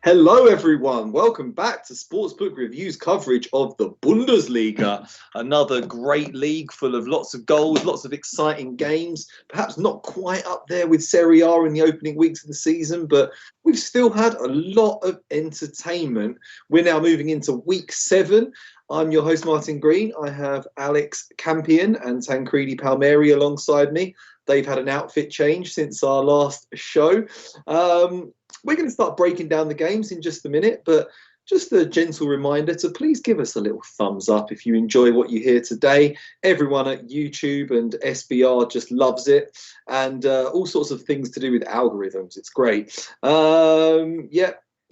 Hello, everyone. Welcome back to Sportsbook Review's coverage of the Bundesliga. Another great league full of lots of goals, lots of exciting games. Perhaps not quite up there with Serie A in the opening weeks of the season, but we've still had a lot of entertainment. We're now moving into week 7. I'm your host, Martin Green. I have Alex Campean and Tancredi Palmeri alongside me. They've had an outfit change since our last show. We're going to start breaking down the games in just a minute, but just a gentle reminder to please give us a little thumbs up if you enjoy what you hear today. Everyone at YouTube and SBR just loves it, and all sorts of things to do with algorithms. It's great.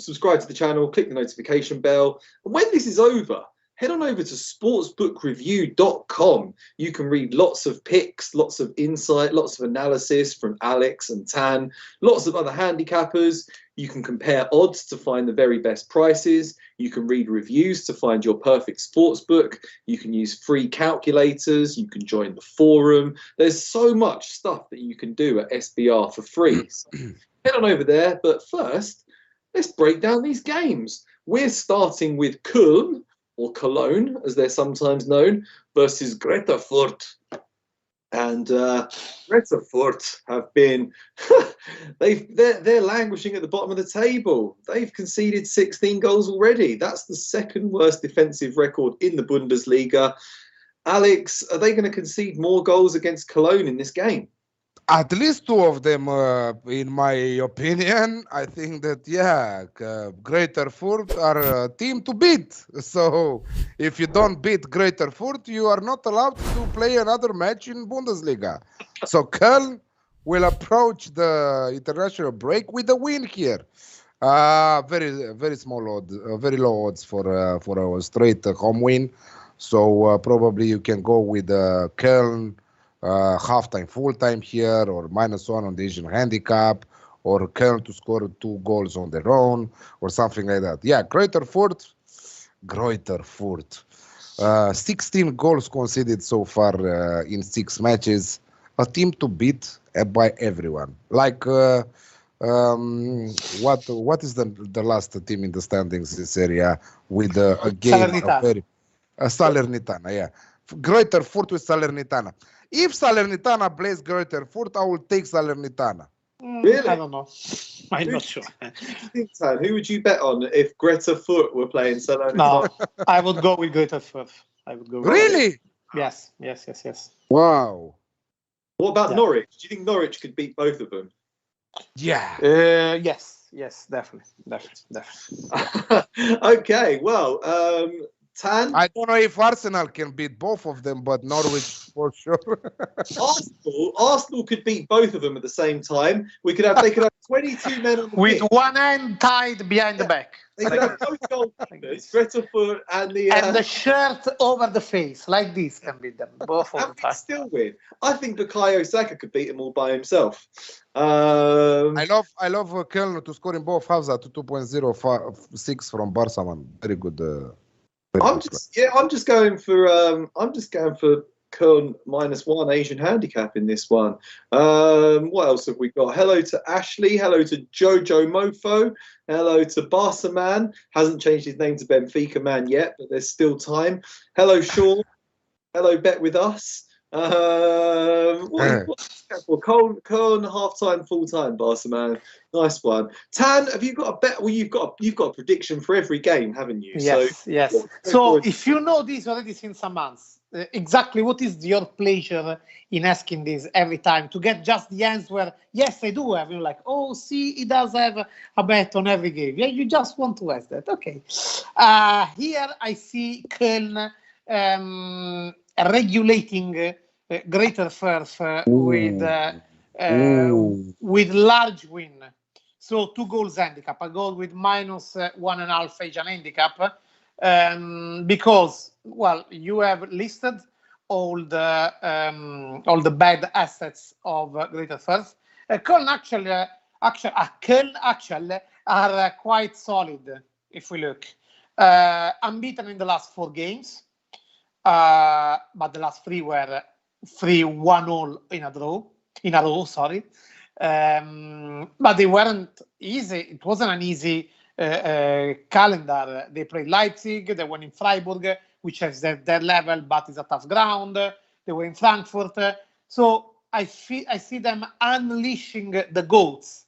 Subscribe to the channel, click the notification bell, and when this is over, head on over to sportsbookreview.com. You can read lots of picks, lots of insight, lots of analysis from Alex and Tan, lots of other handicappers. You can compare odds to find the very best prices. You can read reviews to find your perfect sportsbook. You can use free calculators. You can join the forum. There's so much stuff that you can do at SBR for free. So head on over there. But first, let's break down these games. We're starting with Köln, or Cologne, as they're sometimes known, versus Greuther Fürth. And Greuther Fürth have been, they're languishing at the bottom of the table. They've conceded 16 goals already. That's the second worst defensive record in the Bundesliga. Alex, are they going to concede more goals against Cologne in this game? At least 2 of them, in my opinion. I think that, Greuther Fürth are a team to beat. So if you don't beat Greuther Fürth, you are not allowed to play another match in Bundesliga. So Köln will approach the international break with a win here. Very small odds, very low odds for a straight home win. So probably you can go with Köln. Half-time, full-time here, or -1 on the Asian handicap, or Köln to score 2 goals on their own, or something like that. Yeah, Greuther Fürth. 16 goals conceded so far in 6 matches. A team to beat by everyone. Like, what is the last team in the standings in Serie A with a game? Salernitana, yeah. Greuther Fürth with Salernitana. If Salernitana plays Greuther Fürth, I will take Salernitana. Really? I don't know. I'm not sure. Who would you bet on if Greuther Fürth were playing Salernitana? No, I would go with Greuther Fürth. Really? Yes. Wow. What about Norwich? Do you think Norwich could beat both of them? Yeah. Yes, definitely. Okay, well, Tan? I don't know if Arsenal can beat both of them, but Norwich for sure. Arsenal could beat both of them at the same time. They could have 22 men on the with pitch. one hand tied behind the back. They could have both goalkeepers, Greuther Fürth and the shirt over the face, like this, can beat them both of the time. Still win. I think Bukayo Saka could beat them all by himself. I love Köln to score in both halves at 2.06 from Barca. Very good. I'm just going for Köln -1 Asian handicap in this one. What else have we got? Hello to Ashley. Hello to Jojo Mofo. Hello to Barca Man. Hasn't changed his name to Benfica Man yet, but there's still time. Hello Sean. Hello Bet With Us. Köln half-time, full-time, Barca Man. Nice one. Tan, have you got a bet? Well, you've got a prediction for every game, haven't you? Yes. So if you know this already since some months, exactly what is your pleasure in asking this every time to get just the answer? Yes, I do have. You're like, oh, see, he does have a bet on every game. Yeah, you just want to ask that. Okay. Here I see Köln regulating Greuther Fürth with large win. So 2 goals handicap. I go with -1.5 Asian handicap because, well, you have listed all the bad assets of Greuther Fürth. Köln actually are quite solid if we look. Unbeaten in the last 4 games. But the last 3 were 3-1-0 in a row, sorry. But they weren't easy. It wasn't an easy calendar. They play Leipzig, they won in Freiburg, which has their level, but is a tough ground. They were in Frankfurt. So I see them unleashing the goats,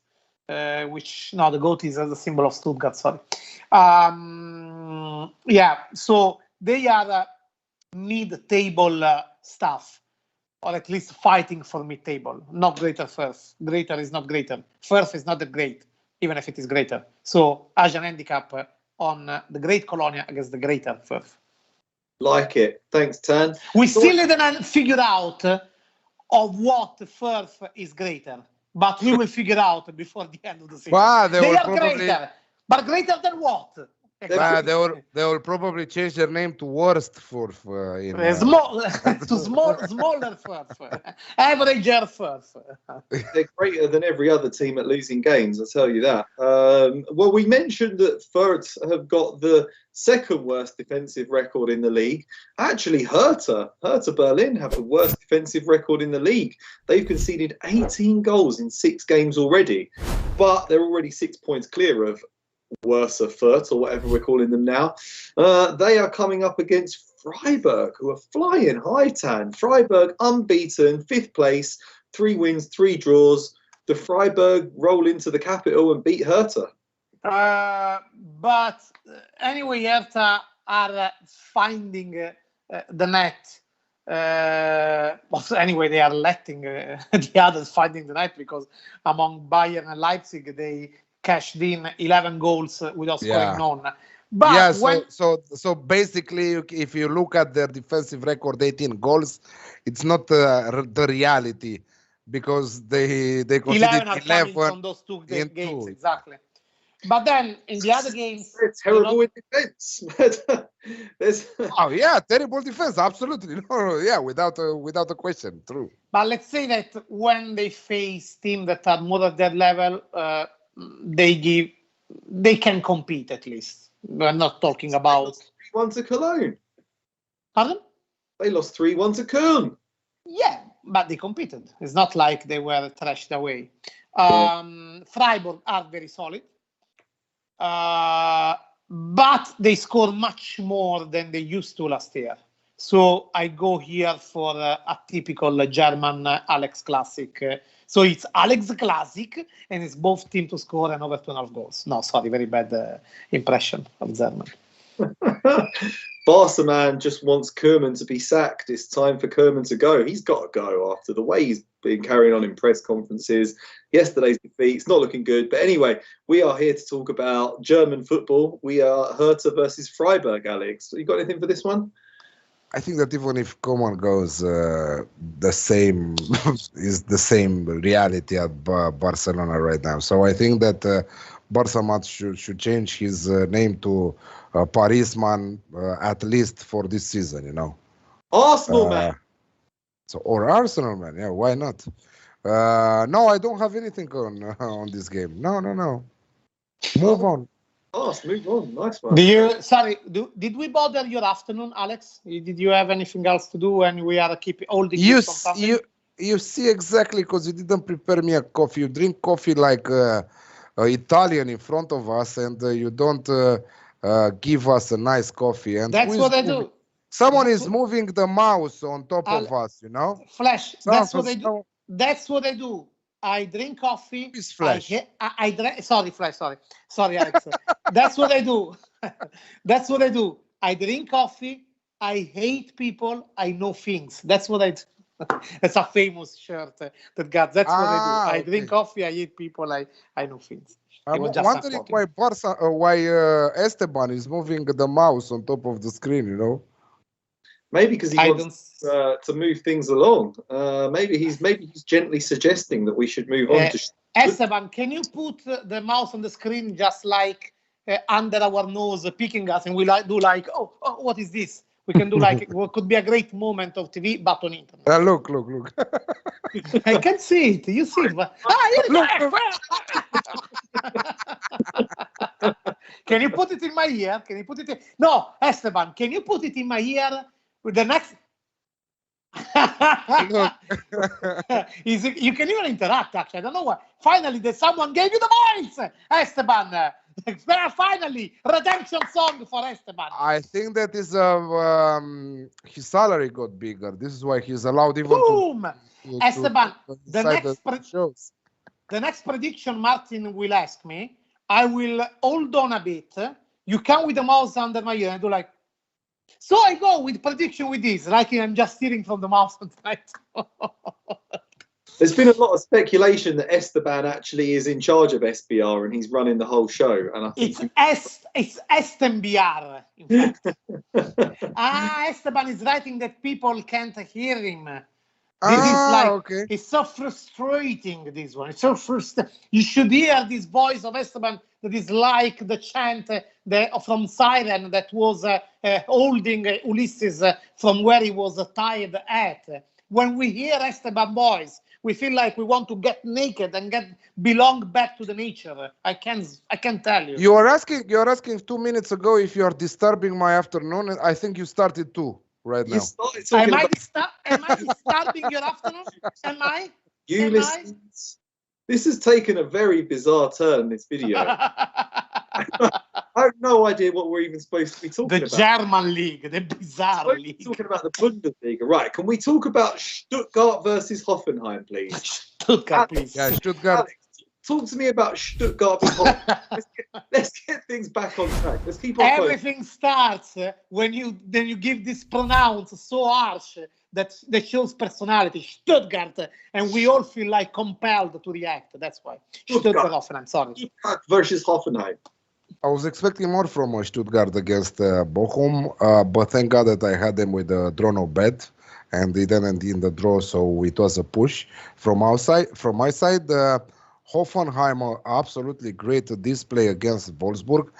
the goat is the symbol of Stuttgart, sorry. So they are mid-table stuff, or at least fighting for mid-table. Not greater Firth. Greater is not greater. Firth is not that great, even if it is greater. So as an handicap on the great Colonia against the greater Firth. Like it. Thanks, Tan. We still didn't figure out of what Firth is greater, but we will figure out before the end of the season. They are greater, but greater than what? Exactly. They will probably change their name to worst Firth. Smaller Firth. Averager Firth. They're greater than every other team at losing games, I'll tell you that. Well, we mentioned that Fürth have got the second worst defensive record in the league. Actually, Hertha Berlin have the worst defensive record in the league. They've conceded 18 goals in 6 games already, but they're already 6 points clear of worse Fürth, or whatever we're calling them now. They are coming up against Freiburg, who are flying high, Tan. Freiburg unbeaten, 5th place, 3 wins, 3 draws. The Freiburg roll into the capital and beat Hertha. But anyway, Hertha are finding the net. Anyway, they are letting the others finding the net, because among Bayern and Leipzig, they cashed in 11 goals without scoring none. But so basically, if you look at their defensive record, 18 goals, it's not the reality, because they conceded 11 from those 2 games, exactly. But then in the other games, it's terrible in defense. Terrible defense, absolutely. Without a question, true. But let's say that when they face teams that are more at their level, they can compete at least. We're not talking about 3-1 to Cologne. Pardon? They lost 3-1 to Köln. Yeah, but they competed. It's not like they were thrashed away. Freiburg are very solid. But they score much more than they used to last year. So I go here for a typical German Alex Classic. So it's Alex Classic, and it's both teams to score and over 2.5 goals. No, sorry, very bad impression of German. Barca man just wants Koeman to be sacked. It's time for Koeman to go. He's got to go after the way he's been carrying on in press conferences. Yesterday's defeat, it's not looking good. But anyway, we are here to talk about German football. We are Hertha versus Freiburg, Alex. You got anything for this one? I think that even if Koeman goes, the same is the same reality at Barcelona right now. So I think that Barca match should change his name to Parisman, at least for this season, you know. Arsenal man. Or Arsenal man, yeah, why not? No, I don't have anything on this game. No. Move on. Move on. Nice one. Did we bother your afternoon, Alex? Did you have anything else to do? And we are keeping all the you see exactly, because you didn't prepare me a coffee. You drink coffee like Italian in front of us, and you don't give us a nice coffee. And that's what I do. Someone is moving the mouse on top of us, you know. Flash. That's what I do. That's what I do. I drink coffee. It's Flash. Sorry, Flash. Sorry, Alex. That's what I do. That's what I do. I drink coffee. I hate people. I know things. That's what I do. That's a famous shirt that got. That's what I do. I drink coffee. I hate people. I know things. I'm wondering why Esteban is moving the mouse on top of the screen. You know. Maybe because he wants to move things along. Maybe he's gently suggesting that we should move on to. Esteban, can you put the mouse on the screen just like under our nose, picking us, and we do like, oh, what is this? We can do like what could be a great moment of TV, but on internet. Look. I can see it. You see it. But, Can you put it in my ear? Can you put it? No, Esteban. Can you put it in my ear? With the next, you can even interact. Actually, I don't know why. Finally, someone gave you the voice, Esteban. Finally, redemption song for Esteban. I think that is his salary got bigger. This is why he's allowed even Boom! to Esteban, decide the shows. The next prediction Martin will ask me, I will hold on a bit. You come with the mouse under my ear and do like, so I go with prediction with this, like I'm just stealing from the mouse tonight. There's been a lot of speculation that Esteban actually is in charge of SBR and he's running the whole show. And I think it's Estenbiar, in fact. Esteban is writing that people can't hear him. This is like, okay. It's so frustrating, this one. It's so frustrating. You should hear this voice of Esteban that is like the chant from Siren that was holding Ulysses from where he was tied at. When we hear Esteban voice, we feel like we want to get naked and belong back to the nature. I can tell you. You are asking 2 minutes ago if you are disturbing my afternoon, and I think you started too. Right now. Am I disturbing your afternoon? Am I? This has taken a very bizarre turn, this video. I have no idea what we're even supposed to be talking about. The German league, the bizarre league. Talking about the Bundesliga. Right, can we talk about Stuttgart versus Hoffenheim, please? Stuttgart, please. Yeah, Stuttgart. Alex, talk to me about Stuttgart and Hoffenheim. Let's get things back on track. Let's keep on Everything starts when you give this pronoun so harsh that shows personality, Stuttgart, and we all feel like compelled to react. That's why. Stuttgart Hoffenheim, sorry. Stuttgart versus Hoffenheim. I was expecting more from Stuttgart against Bochum, but thank God that I had them with a draw no bet, and they didn't in the draw, so it was a push from my side. Hoffenheim absolutely great display against Wolfsburg.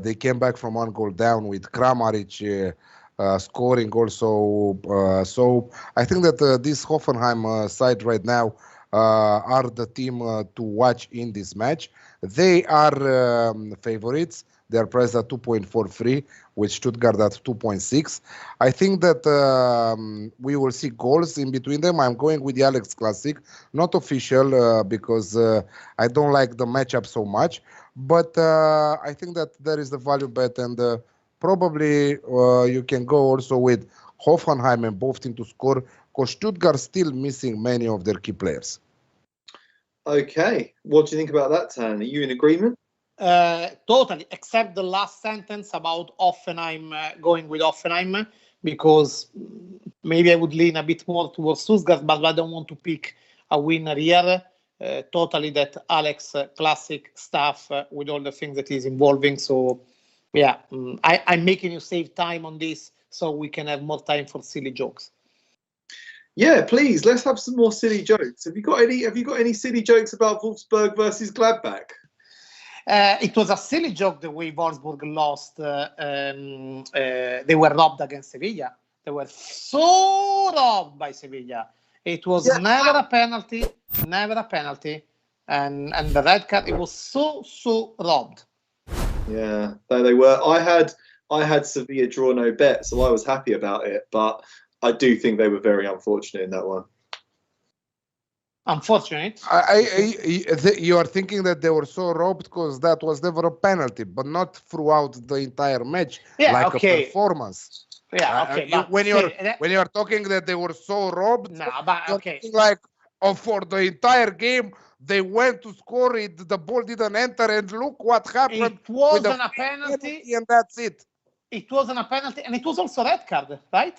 They came back from 1 goal down with Kramaric scoring also. So I think that this Hoffenheim side right now are the team to watch in this match. They are favorites. They are priced at 2.43 with Stuttgart at 2.6. I think that we will see goals in between them. I'm going with the Alex Classic, not official because I don't like the matchup so much. But I think that there is the value bet, and probably you can go also with Hoffenheim and both teams to score, because Stuttgart still missing many of their key players. Okay, what do you think about that, Tan? Are you in agreement? Totally, except the last sentence about Hoffenheim, going with Hoffenheim, because maybe I would lean a bit more towards Stuttgart, but I don't want to pick a winner here. Totally that Alex Classic stuff with all the things that is involving. So, yeah, I'm making you save time on this so we can have more time for silly jokes. Yeah, please, let's have some more silly jokes. Have you got any silly jokes about Wolfsburg versus Gladbach? It was a silly joke the way Wolfsburg lost. They were robbed against Sevilla. They were so robbed by Sevilla. It was never a penalty. And the red card, it was so robbed. Yeah, there they were. I had Sevilla draw no bet, so I was happy about it. But I do think they were very unfortunate in that one. Unfortunate. You are thinking that they were so robbed because that was never a penalty, but not throughout the entire match, a performance. Yeah, okay. When you are talking that they were so robbed, like for the entire game, they went to score it, the ball didn't enter, and look what happened. It wasn't a penalty, and that's it. It wasn't a penalty, and it was also a red card, right?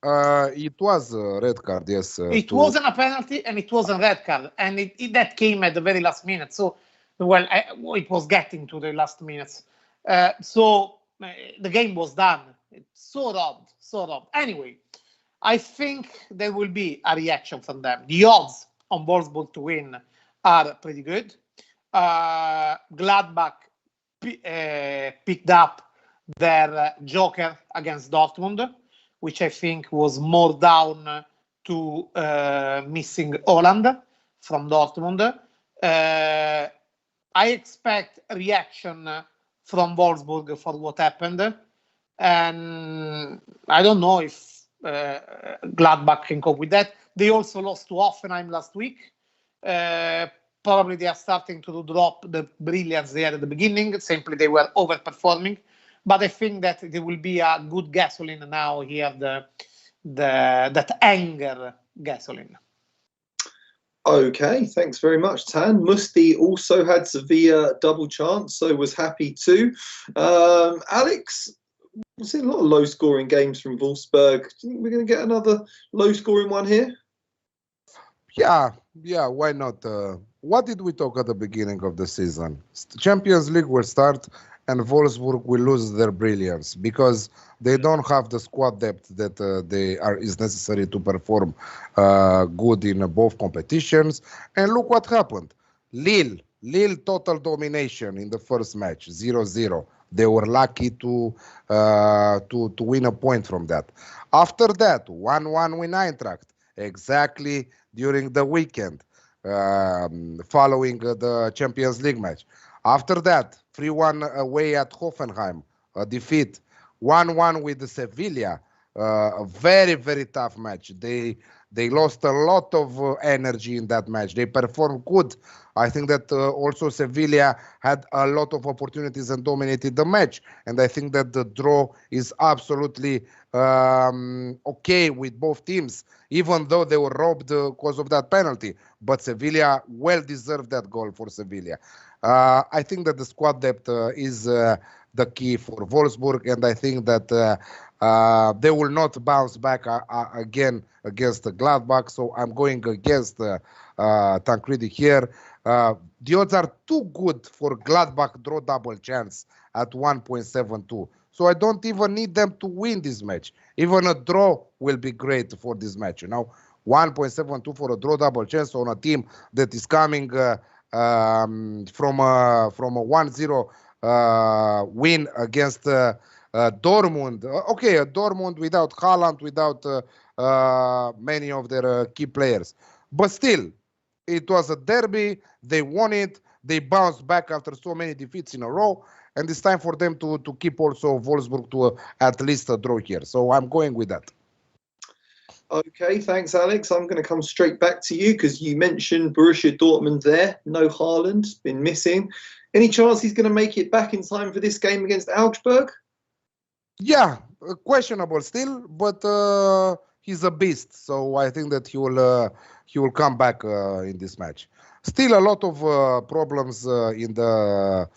It was a red card, yes. It wasn't a penalty, and it was a red card, and that came at the very last minute. So, it was getting to the last minutes. So the game was done. It's so robbed. Anyway, I think there will be a reaction from them. The odds on Wolfsburg to win are pretty good. Gladbach picked up their joker against Dortmund, which I think was more down to missing Holland from Dortmund. I expect a reaction from Wolfsburg for what happened. And I don't know if Gladbach can cope with that. They also lost to Hoffenheim last week. probably they are starting to drop the brilliance they had at the beginning. Simply they were overperforming. But I think that there will be a good gasoline now here, that anger gasoline. Okay, thanks very much, Tan. Musti also had Sevilla double chance, so was happy too. Alex, we've seen a lot of low-scoring games from Wolfsburg. Do you think we're going to get another low-scoring one here? Yeah, why not? What did we talk at the beginning of the season? Champions League will start and Wolfsburg will lose their brilliance because they don't have the squad depth that is necessary to perform good in both competitions. And look what happened. Lille total domination in the first match, 0-0. They were lucky to win a point from that. After that, 1-1 with Eintracht, exactly during the weekend, following the Champions League match. After that, 3-1 away at Hoffenheim, a defeat. 1-1 with Sevilla, a very, very tough match. They lost a lot of energy in that match. They performed good. I think that also Sevilla had a lot of opportunities and dominated the match. And I think that the draw is absolutely okay with both teams, even though they were robbed because of that penalty. But Sevilla well deserved that goal for Sevilla. I think that the squad depth is the key for Wolfsburg, and I think that they will not bounce back again against the Gladbach. So I'm going against Tancredi here. The odds are too good for Gladbach draw double chance at 1.72. So I don't even need them to win this match. Even a draw will be great for this match. 1.72 for a draw double chance on a team that is coming from a 1-0 win against Dortmund. Okay, Dortmund without Haaland, without many of their key players. But still, it was a derby. They won it. They bounced back after so many defeats in a row. And it's time for them to keep also Wolfsburg to at least a draw here. So I'm going with that. Okay, thanks, Alex. I'm going to come straight back to you because you mentioned Borussia Dortmund there. No Haaland, been missing. Any chance he's going to make it back in time for this game against Augsburg? Yeah, questionable still, but he's a beast. So I think that he will come back in this match. Still a lot of problems in the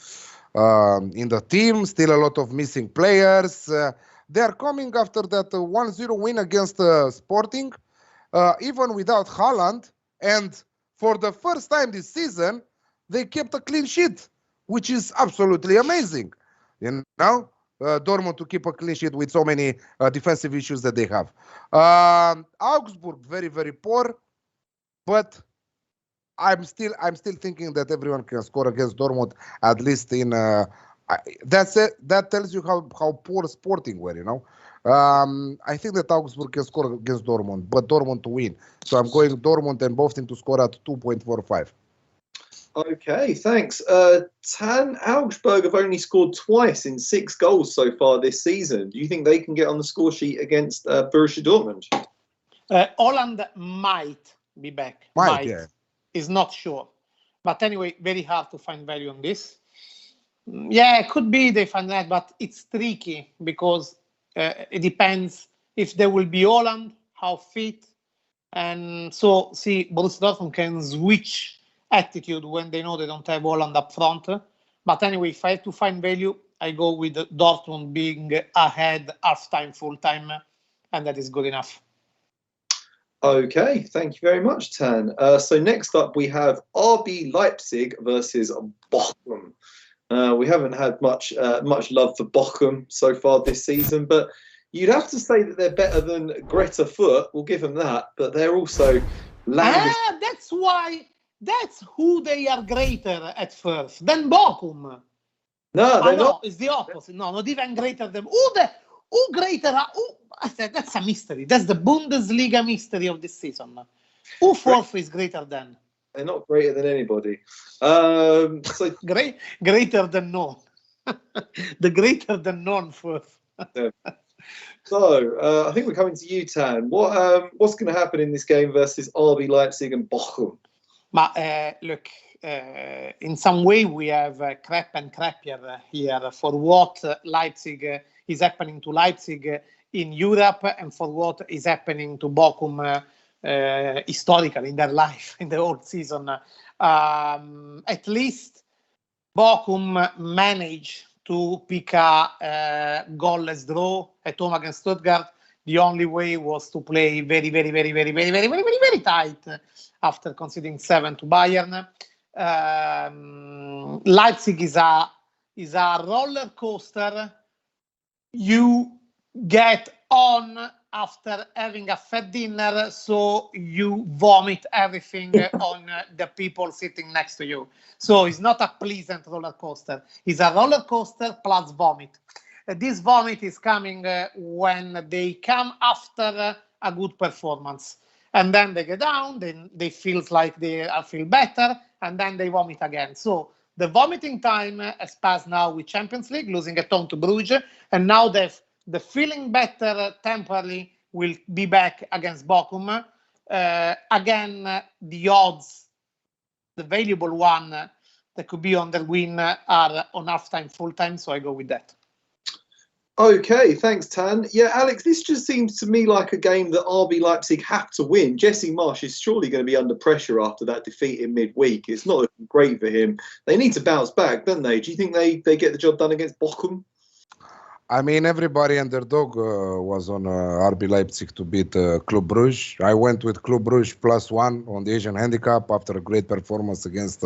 team. Still a lot of missing players. They are coming after that 1-0 win against Sporting, even without Haaland. And for the first time this season, they kept a clean sheet, which is absolutely amazing. Dortmund to keep a clean sheet with so many defensive issues that they have. Augsburg, very, very poor. But I'm still thinking that everyone can score against Dortmund, at least in... that's it. That tells you how poor Sporting were, I think that Augsburg can score against Dortmund, but Dortmund to win. So I'm going Dortmund and both teams to score at 2.45. Okay, thanks. Tan, Augsburg have only scored twice in 6 goals so far this season. Do you think they can get on the score sheet against Borussia Dortmund? Holland might be back. Might, yeah. Is not sure. But anyway, very hard to find value on this. Yeah, it could be they find that, but it's tricky because it depends if there will be Holland, how fit. And so, Borussia Dortmund can switch attitude when they know they don't have Holland up front. But anyway, if I have to find value, I go with Dortmund being ahead half-time, full-time, and that is good enough. Okay, thank you very much, Tan. So next up, we have RB Leipzig versus Bochum. We haven't had much love for Bochum so far this season, but you'd have to say that they're better than Greta Fürth. We'll give them that, but they're also that's who they are greater at first than Bochum. No, they're not. It's the opposite. No, not even greater than who greater. That's a mystery. That's the Bundesliga mystery of this season. Who fourth is greater than? They're not greater than anybody. So greater than none. The greater than none fourth. Yeah. So I think we're coming to you, Tan. What's going to happen in this game versus RB Leipzig and Bochum? But look, in some way, we have crap and crappier here for what Leipzig is happening to Leipzig in Europe and for what is happening to Bochum historically in their life, in the whole season. At least Bochum managed to pick a goalless draw at home against Stuttgart. The only way was to play very tight after conceding 7 to Bayern. Leipzig is a roller coaster. You get on after having a fat dinner, so you vomit everything on the people sitting next to you. So it's not a pleasant roller coaster. It's a roller coaster plus vomit. This vomit is coming when they come after a good performance. And then they get down, then they feel like they feel better, and then they vomit again. So the vomiting time has passed now with Champions League, losing at home to Bruges, and now the feeling better temporarily will be back against Bochum. Again, the odds, the valuable one that could be on the win are on half-time, full-time, so I go with that. Okay, thanks, Tan. Yeah, Alex, this just seems to me like a game that RB Leipzig have to win. Jesse Marsch is surely going to be under pressure after that defeat in midweek. It's not looking great for him. They need to bounce back, don't they? Do you think they get the job done against Bochum? I mean, everybody underdog was on RB Leipzig to beat Club Brugge. I went with Club Brugge +1 on the Asian handicap after a great performance against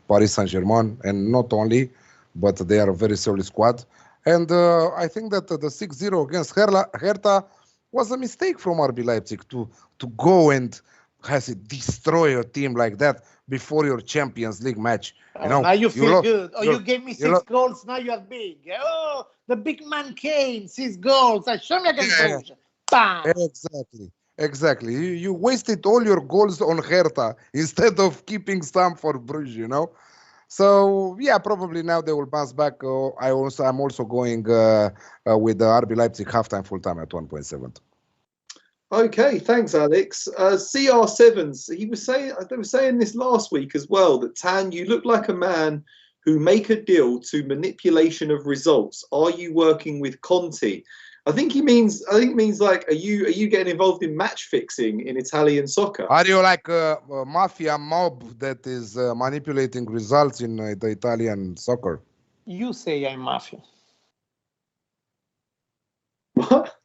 Paris Saint-Germain. And not only, but they are a very solid squad. And I think that the 6-0 against Hertha was a mistake from RB Leipzig to go and destroy a team like that before your Champions League match. You know, now you feel good. Oh, you gave me 6 goals. Now you are big. Oh, the big man came. 6 goals. Show me against Bruges. Bam. Exactly. You wasted all your goals on Hertha instead of keeping some for Bruges, you know. So yeah, probably now they will bounce back. I'm also going with the RB Leipzig halftime, full-time at 1.7. Okay, thanks, Alex. CR7s. They were saying this last week as well, that Tan, you look like a man who make a deal to manipulation of results. Are you working with Conti? I think it means like, are you getting involved in match fixing in Italian soccer? Are you like a mafia mob that is manipulating results in the Italian soccer? You say I'm mafia. What?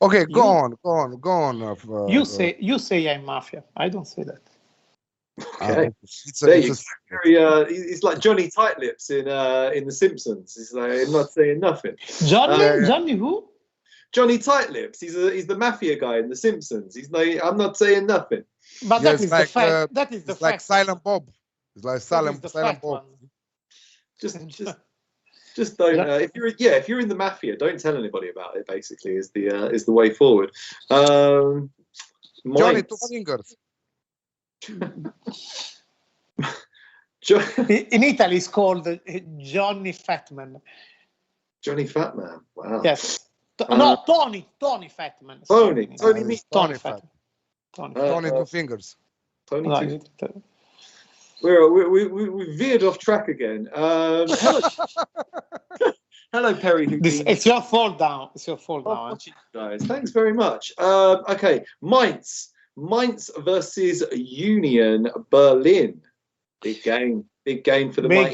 Okay, go on. You say I'm mafia. I don't say that. Okay. It's like Johnny Tightlips in The Simpsons. He's like, I'm not saying nothing. Johnny who? Johnny Tightlips. He's the mafia guy in The Simpsons. He's like, I'm not saying nothing. But that is the fact. That is the fact. Like Silent Bob. It's like Silent Bob. Just don't. If you're in the mafia, don't tell anybody about it. Basically, is the way forward. Johnny Two Fingers. In Italy, it's called Johnny Fatman. Johnny Fatman. Wow. Yes. No, Tony Fatman. Tony Fatman. Tony Two Fingers. Tony Two. We veered off track again. Hello, Perry. It's your fault now. Guys, thanks very much. Okay, Mainz versus Union Berlin. Big game for the Mainz.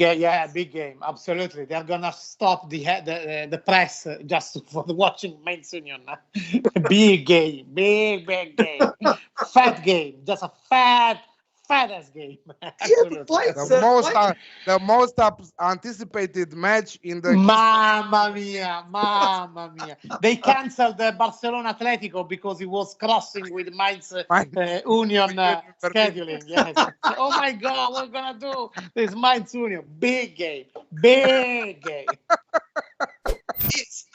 Big game. Absolutely, they're gonna stop the press just for watching Mainz Union. Big game, big game, fat game, just a fat-ass game. The most anticipated match in the. Mamma mia! They cancelled the Barcelona Atletico because it was crossing with Mainz Union scheduling. Yes. Oh my God, what we're gonna do? This Mainz Union, big game.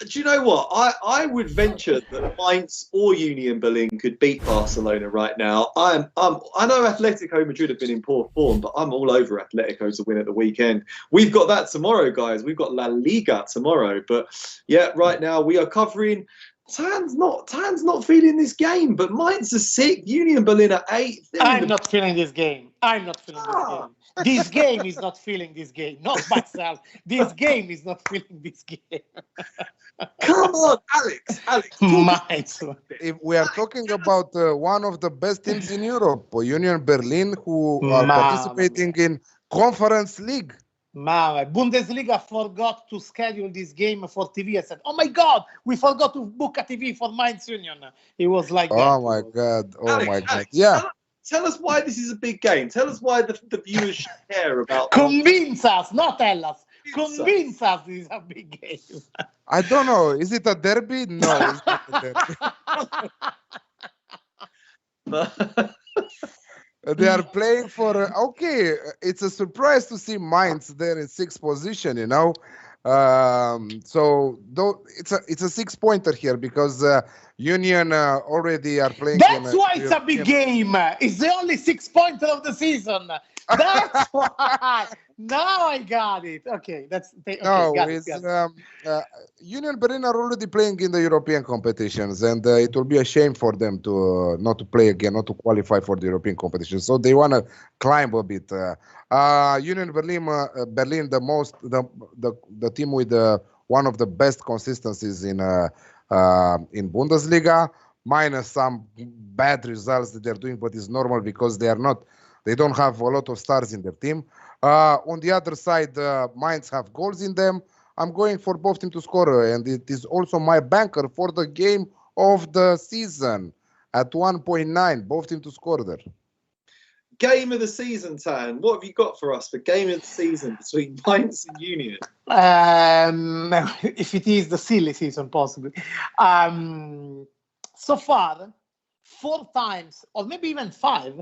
Do you know what? I would venture that Mainz or Union Berlin could beat Barcelona right now. I know Atletico Madrid have been in poor form, but I'm all over Atletico to win at the weekend. We've got that tomorrow, guys. We've got La Liga tomorrow. But yeah, right now we are covering. Tan's not feeling this game, but Mainz are 6, Union Berlin are 8. I'm not feeling this game. This game is not feeling this game. Not myself. This game is not feeling this game. Come on, Alex. Mainz. If we are talking about one of the best teams in Europe, Union Berlin, who are participating in Conference League. Bundesliga forgot to schedule this game for TV. I said, "Oh my God, we forgot to book a TV for Mainz Union." It was like that. Oh my God! Oh Alex, my God! Alex, Yeah. Tell us why this is a big game. Tell us why the viewers should care about. Convince us, not tell us. Convince us this is a big game. I don't know. Is it a derby? No, it's not a derby. They are playing for. Okay, it's a surprise to see Mainz there in 6th position. You know, so though it's a 6-pointer here because Union already are playing. That's why it's a big game. It's the only 6-pointer of the season. That's why. Now I got it. Okay, Union Berlin are already playing in the European competitions, and it will be a shame for them to not to play again, not to qualify for the European competition. So they want to climb a bit. Union Berlin, the team with one of the best consistencies in Bundesliga, minus some bad results that they're doing, but it's normal because they don't have a lot of stars in their team. On the other side, Mainz have goals in them. I'm going for both teams to score, and it is also my banker for the game of the season at 1.9. Both teams to score there. Game of the season, Tan. What have you got for us for game of the season between Mainz and Union? If it is the silly season, possibly. So far, 4 times, or maybe even 5,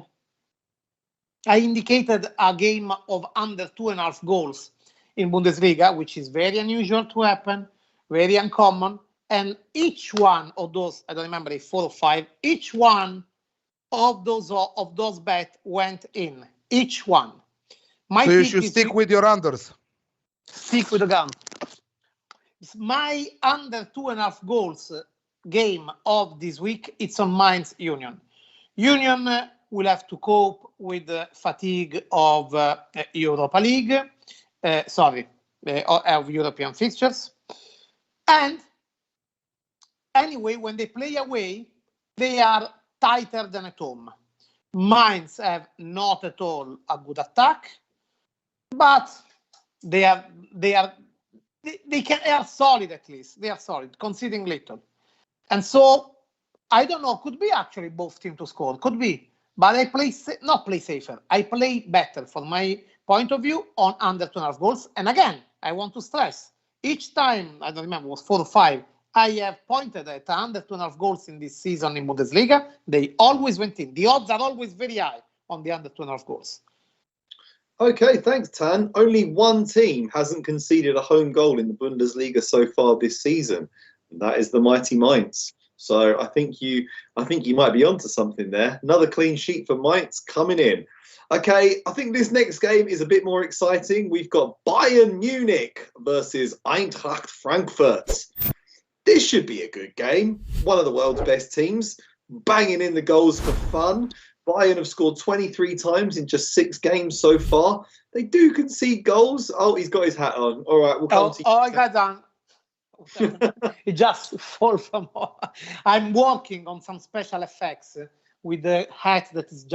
I indicated a game of under 2.5 goals in Bundesliga, which is very unusual to happen, very uncommon. And each one of those, I don't remember if 4 or 5, each one of those bets went in. Each one. So you should stick with your unders. Stick with the gun. My under 2.5 goals game of this week, it's on Mainz Union. Union will have to cope with the fatigue of Europa League, of European fixtures. And anyway, when they play away, they are tighter than at home. Mainz have not at all a good attack, but they are solid at least. They are solid, conceding little. And so, I don't know, could be actually both teams to score, could be. But I not play safer. I play better from my point of view on under 2.5 goals. And again, I want to stress, each time, I don't remember, it was 4 or 5, I have pointed at under 2.5 goals in this season in Bundesliga. They always went in. The odds are always very high on the under 2.5 goals. Okay, thanks, Tan. Only one team hasn't conceded a home goal in the Bundesliga so far this season. And that is the mighty Mainz. So I think you might be onto something there. Another clean sheet for Mainz coming in. Okay, I think this next game is a bit more exciting. We've got Bayern Munich versus Eintracht Frankfurt. This should be a good game. One of the world's best teams, banging in the goals for fun. Bayern have scored 23 times in just 6 games so far. They do concede goals. Oh, he's got his hat on. All right, we'll come to you. I got done. It just fall from. I'm working on some special effects with the hat that is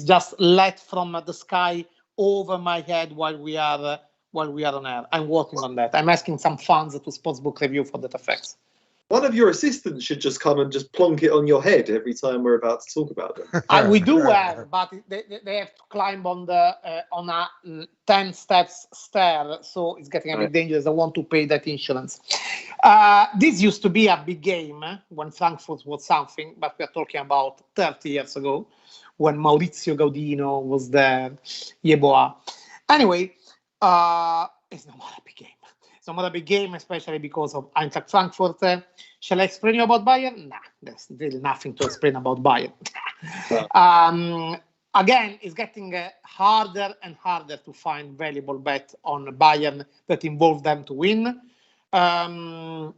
just let from the sky over my head while we are on air. I'm working on that. I'm asking some fans to Sportsbook Review for that effects. One of your assistants should just come and just plonk it on your head every time we're about to talk about them. We do have, but they have to climb on a 10 steps stair, so it's getting a bit dangerous. I want to pay that insurance. This used to be a big game when Frankfurt was something, but we're talking about 30 years ago when Maurizio Gaudino was there, Yeboah. Anyway, it's no more a big game. It's not a big game, especially because of Eintracht Frankfurt. Shall I explain you about Bayern? Nah, there's really nothing to explain about Bayern. Again, it's getting harder and harder to find valuable bet on Bayern that involve them to win. I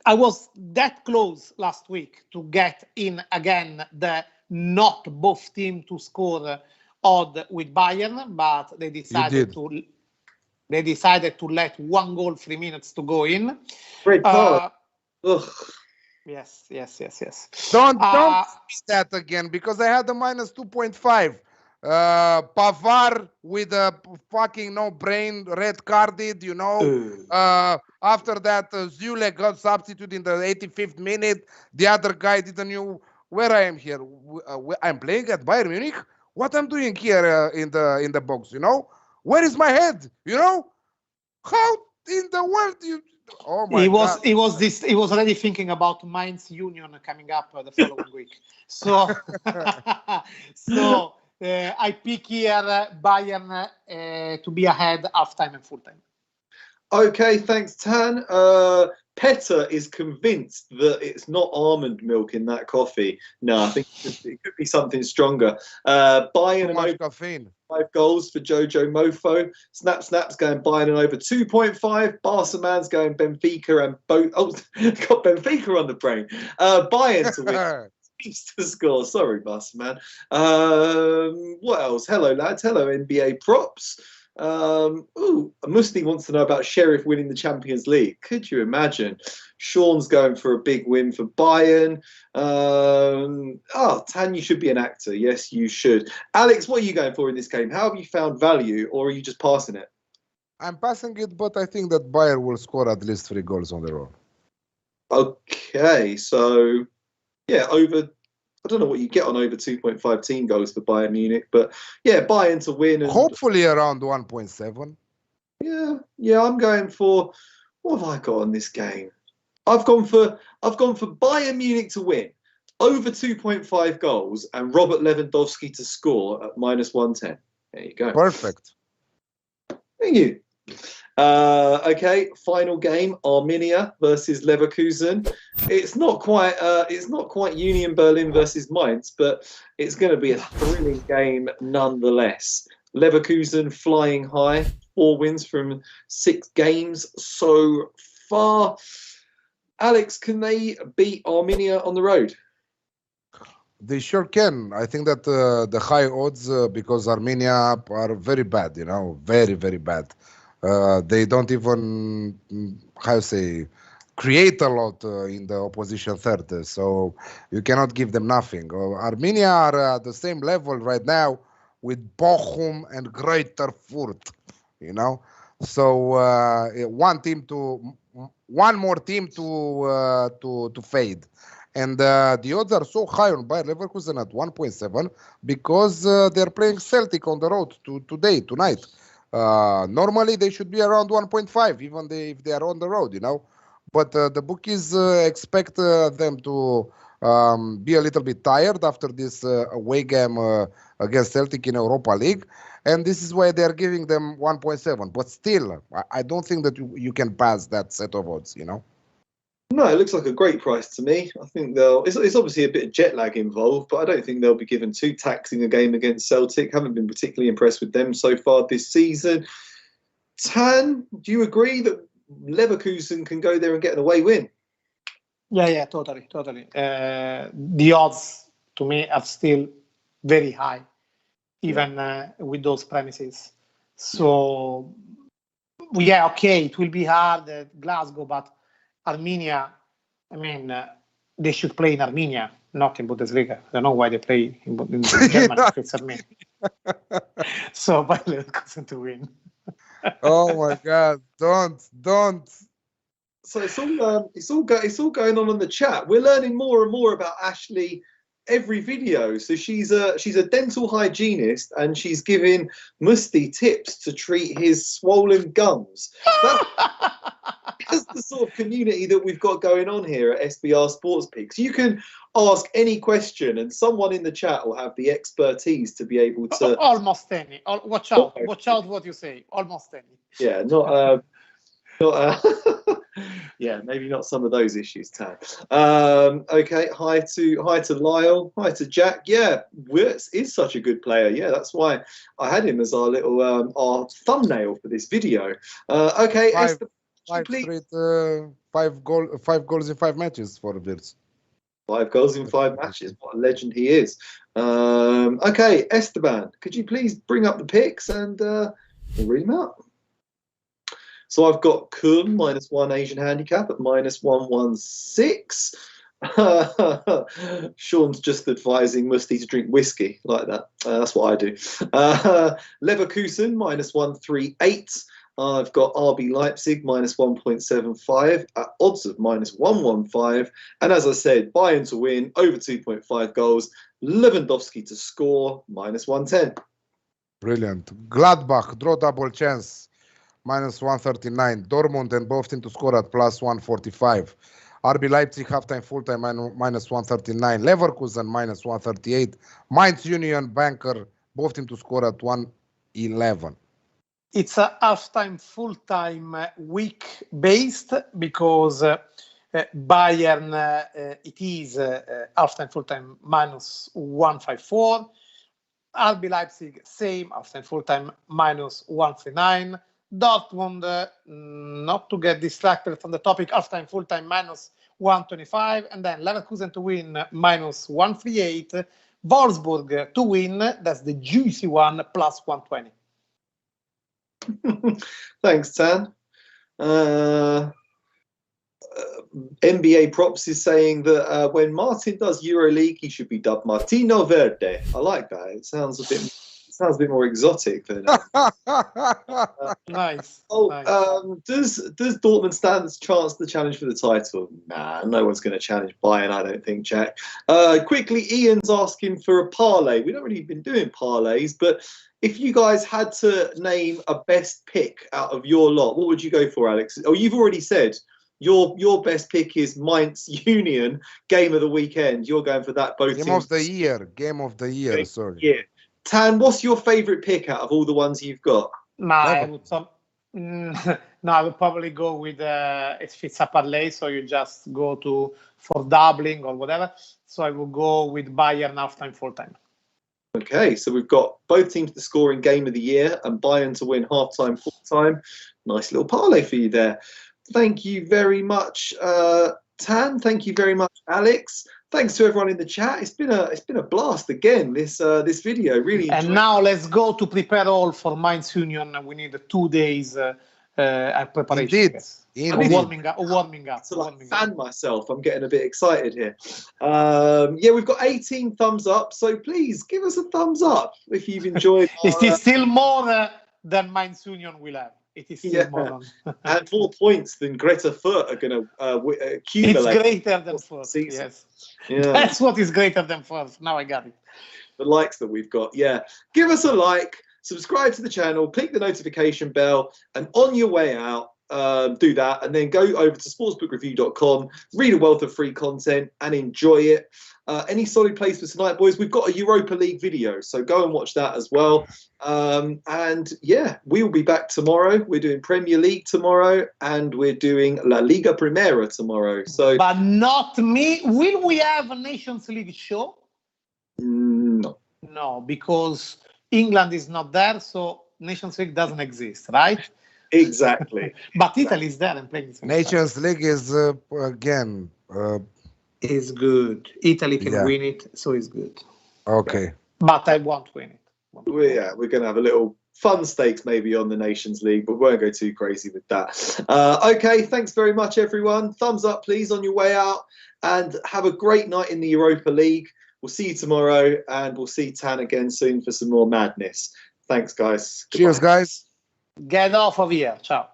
was that close last week to get in again the not both team to score odd with Bayern, but they decided to let 1 goal, 3 minutes to go in. Red card. Ugh. Yes. Don't see that again, because I had a minus 2.5. Pavar with a fucking no brain, red carded, you know. After that, Zule got substituted in the 85th minute. The other guy didn't know where I am here. I'm playing at Bayern Munich. What I'm doing here in the box, you know? Where is my head? You know? How in the world you? Oh my God! He was already thinking about Mainz Union coming up the following week. So, I pick here Bayern to be ahead half-time and full-time. Okay, thanks, Tan. Petter is convinced that it's not almond milk in that coffee. No, I think it could be something stronger. Bayern and over caffeine. 5 goals for Jojo Mofo. Snap's going Bayern and over 2.5. Barca man's going Benfica and both. Oh, got Benfica on the brain. Bayern to win. To score. Sorry, Barca man. What else? Hello, lads. Hello, NBA props. Musti wants to know about Sheriff winning the Champions League. Could you imagine? Sean's going for a big win for Bayern. Tan, you should be an actor. Yes, you should. Alex, what are you going for in this game? How have you found value, or are you just passing it? I'm passing it, but I think that Bayern will score at least 3 goals on their own. Okay, so yeah, I don't know what you get on over 2.5 team goals for Bayern Munich, but yeah, Bayern to win. And hopefully around 1.7. Yeah, I'm going for, what have I got on this game? I've gone for Bayern Munich to win, over 2.5 goals, and Robert Lewandowski to score at minus 110. There you go. Perfect. Thank you. Okay, final game: Arminia versus Leverkusen. It's not quite Union Berlin versus Mainz, but it's going to be a thrilling game nonetheless. Leverkusen flying high, 4 wins from 6 games so far. Alex, can they beat Arminia on the road? They sure can. I think that the high odds, because Arminia are very bad, you know, very, very bad. They don't even, create a lot in the opposition third. So you cannot give them nothing. Arminia are at the same level right now with Bochum and Greater Fürth, you know. So one more team to fade. And the odds are so high on Bayer Leverkusen at 1.7 because they're playing Celtic on the road tonight. Normally they should be around 1.5, even if they are on the road, you know. But the bookies expect them to be a little bit tired after this away game against Celtic in Europa League. And this is why they're giving them 1.7. But still, I don't think that you can pass that set of odds, you know. No, it looks like a great price to me. I think it's obviously a bit of jet lag involved, but I don't think they'll be given too taxing a game against Celtic. Haven't been particularly impressed with them so far this season. Tan, do you agree that Leverkusen can go there and get an away win? Yeah, totally. The odds to me are still very high, even with those premises. So, yeah, okay, it will be hard at Glasgow, but Arminia, I mean, they should play in Arminia, not in Bundesliga. I don't know why they play in Germany if it's Arminia. So, Bayer Leverkusen to win. Oh my God! Don't. So it's all going on the chat. We're learning more and more about Ashley every video. So she's a dental hygienist, and she's giving Musti tips to treat his swollen gums. That's the sort of community that we've got going on here at SBR Sports Picks. You can ask any question, and someone in the chat will have the expertise to be able to. Almost any. Watch out what you say. Almost any. Yeah, yeah, maybe not some of those issues, Tan. Okay, hi to Lyle, hi to Jack. Yeah, Wirtz is such a good player. Yeah, that's why I had him as our little our thumbnail for this video. Okay, Esther, 5 goals in 5 matches for Wirtz. 5 goals in 5 matches. What a legend he is. Okay, Esteban, could you please bring up the picks and we'll read them out. So I've got Köln -1 Asian handicap at -116. Sean's just advising Musti to drink whiskey like that. That's what I do. Leverkusen -138. I've got RB Leipzig -1.75 at odds of -115. And as I said, Bayern to win over 2.5 goals. Lewandowski to score -110. Brilliant. Gladbach, draw double chance, -139. Dortmund and both team to score at +145. RB Leipzig halftime, full-time, -139. Leverkusen, -138. Mainz Union Banker, both team to score at 111. It's a half-time, full-time week-based because Bayern, it is half-time, full-time, -154. RB Leipzig, same, half-time, full-time, -139. Dortmund, not to get distracted from the topic, half-time, full-time, -125. And then Leverkusen to win, -138. Wolfsburg to win, that's the juicy one, +120. Thanks, Tan. NBA Props is saying that when Martin does EuroLeague, he should be dubbed Martino Verde. I like that. It sounds a bit more exotic than. Nice. Oh, nice. Does Dortmund stand a chance to challenge for the title? Nah, no one's going to challenge Bayern, I don't think, Jack. Quickly, Ian's asking for a parlay. We don't really been doing parlays, but if you guys had to name a best pick out of your lot, what would you go for, Alex? Oh, you've already said your best pick is Mainz Union, game of the weekend. You're going for that. Both Game teams. of the year. Game of the year. Okay. Sorry. Yeah. Tan, what's your favourite pick out of all the ones you've got? I would probably go with if it's a parlay, so you just go for doubling or whatever. So I will go with Bayern half-time, full-time. Okay, so we've got both teams to score in game of the year and Bayern to win half-time, full-time. Nice little parlay for you there. Thank you very much, Tan. Thank you very much, Alex. Thanks to everyone in the chat. It's been a blast again. This video really. And now let's go to prepare all for Mainz Union. We need 2 days preparation. Indeed. Warming up. To fan myself, I'm getting a bit excited here. Yeah, we've got 18 thumbs up, so please give us a thumbs up if you've enjoyed. It is still more than Mainz Union will have. It is still more than. And 4 points than Greta Fürth are going to accumulate. It's greater than Fürth. Yes. Yeah. That's what is greater than Fürth. Now I got it. The likes that we've got. Yeah. Give us a like, subscribe to the channel, click the notification bell, and on your way out, do that, and then go over to sportsbookreview.com, read a wealth of free content, and enjoy it. Any solid plays for tonight, boys? We've got a Europa League video, so go and watch that as well. And yeah, we will be back tomorrow. We're doing Premier League tomorrow, and we're doing La Liga Primera tomorrow. So, but not me. Will we have a Nations League show? No. No, because England is not there, so Nations League doesn't exist, right? Exactly. But Italy is there and playing. Nations League is again. Is good. Italy can win it, so it's good. Okay. But I won't win it. We're going to have a little fun stakes maybe on the Nations League, but we won't go too crazy with that. Okay, thanks very much, everyone. Thumbs up, please, on your way out, and have a great night in the Europa League. We'll see you tomorrow, and we'll see Tan again soon for some more madness. Thanks, guys. Cheers, guys. Get off of here. Ciao.